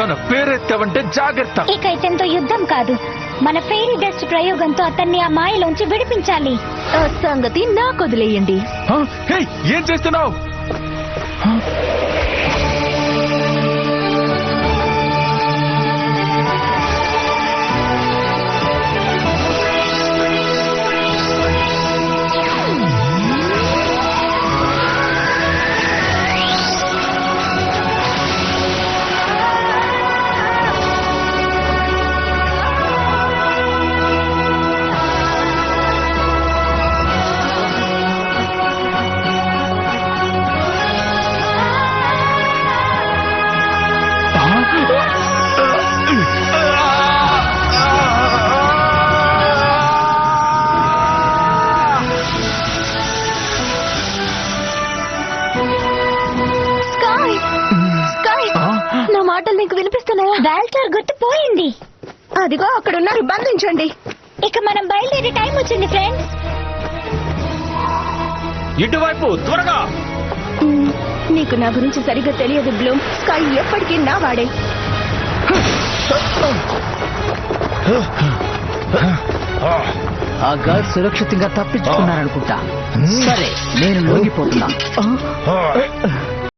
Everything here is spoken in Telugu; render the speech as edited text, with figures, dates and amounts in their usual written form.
తన పేరెత్తావంటే జాగ్రత్త. ఇక ఇతనితో యుద్ధం కాదు, మన ఫెయిరీ డస్ట్ ప్రయోగంతో అతన్ని ఆ మాయలోంచి విడిపించాలి. ఆ సంగతి నాకు వదిలేయండి. హే, ఏం చేస్తున్నావు? నా మాటలు నీకు వినిపిస్తున్నాయా? వాల్టర్ గుర్తు పోయింది. అదిగో అక్కడున్నారు, బంధించండి. ఇక మనం బయలుదేరే టైం వచ్చింది ఫ్రెండ్స్. ఇటువైపు త్వరగా. నీకు నా గురించి సరిగ్గా తెలియదు బ్లూమ్. స్కై ఎప్పటికీ నా వాడే. ఆ గార్డ్ సురక్షితంగా తప్పించుకున్నారనుకుంటా. సరే, నేను లొంగిపోతున్నా.